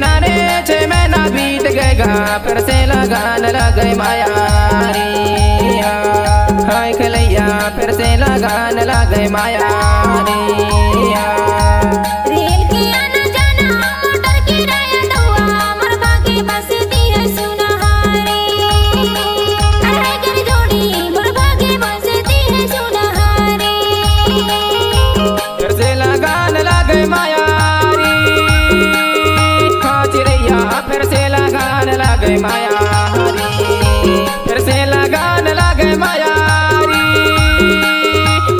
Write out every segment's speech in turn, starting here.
ना रे 6 महीना बीत गएगा फिर से लगान लगे माया रे हाय खलैया फिर से लगान लगे माया रे रेल के आना जाना मोटर की रहे दुआ मरबा के बसती है सुनहारे अरे कर जोड़ी मरबा के बसती है सुनहारे फिर से लगान लगे माया रे हाँ चिड़ैया फिर से लगान लगे माया रे फिर से लगान लगे माया रे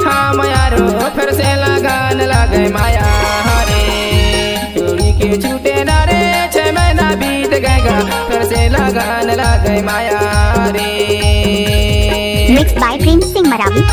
हाँ माया रो फिर से लगान लगे माया रे जोड़ी के छूटे ना रे 6 महीना बीत गएगा फिर से लगान लगे माया रे Mixed by Prince Singh Maravi.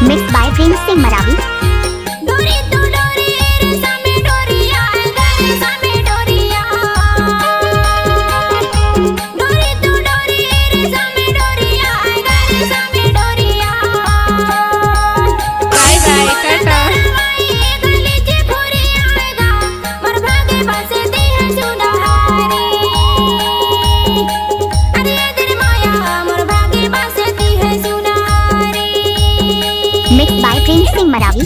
Mixed by Prince Singh Maravi. डोरी तो डोरी रे सामे डोरिया रे सामे डोरिया डोरी तो डोरी रे सामे डोरिया रे सामे डोरिया बाय बाय टाटा गली जे पूरी आएगा मरबा के बसती है सुनहारे अरे तेरी माया मरबा के बसती है सुनहारे Mixed by Prince Singh Maravi.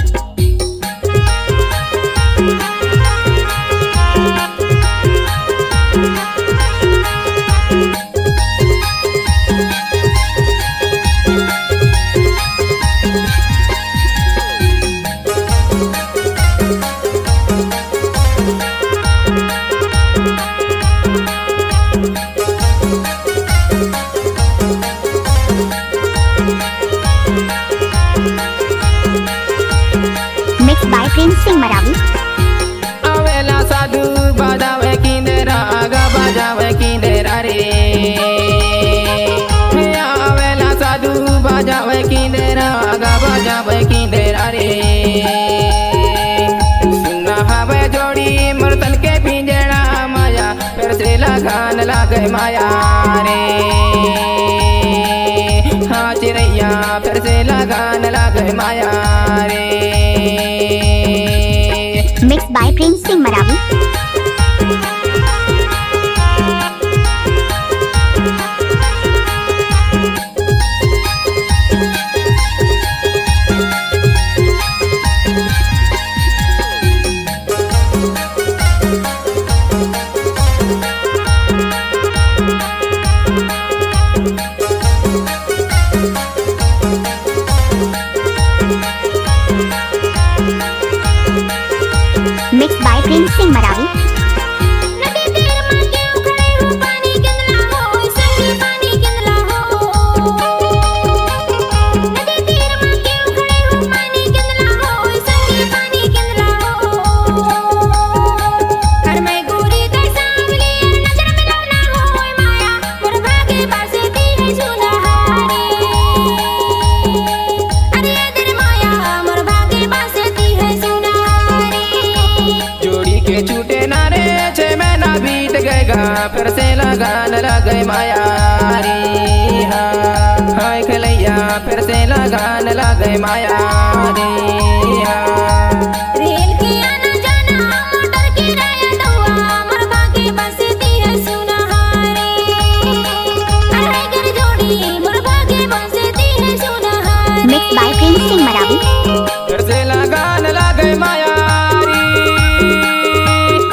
Mixed by Prince Singh Maravi. आवेला साधु बाजावे किंदेरा आगा बाजावे किंदेरा रे आवेला साधु बाजावे किंदेरा आगा बाजावे किंदेरा रे सुना हवे जोड़ी मर्तन के पिंजरा माया फिर से लगान लगे माया रे हाँ चिड़ैया फिर से लगान लगे माया रे Mixed by Prince Singh Maravi. Mixed by Prince Singh Maravi. नदी तीर में क्यों खड़े हो पानी कितना हो संगी पानी कितना हो नदी तीर में क्यों खड़े हो पानी कितना हो संगी पानी कितना हो हर मैं गोरी का सांवली नजर में ना हो माया मरबा के बसती है सुनहारे अरे तेरी माया मरबा के बसती है सुनहारे जोड़ी के छूटे ना रे 6 महीना बीत गएगा फिर से लगान लगे माया रे हाय खलैया फिर से लगान लगे माया रे रेल के आना जाना मोटर की रहे दुआ मरबा के बसती है सुनहारे अरे कर जोड़ी मरबा के बसती है सुनहारे Mixed by Prince Singh Maravi. फिर से लगान लगे माया रे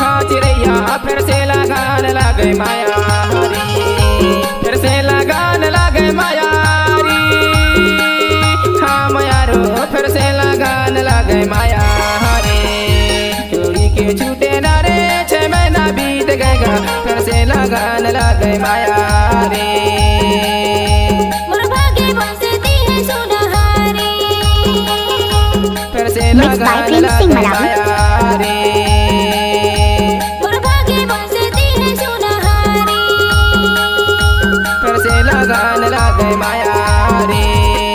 हाँ चिड़ैया फिर से लगान लगे माया रे फिर से लगान लगे माया रे हाँ माया रो फिर से लगान लगे माया रे जोड़ी के छूटे ना रे 6 महीना बीत गएगा फिर से लगान लगे माया रे मरबा के बसती है सुनहारे फिर से Mixed by लगान Prince Singh लगे Maravi. माया रे मरबा के बसती है सुनहारे लागे माया रे।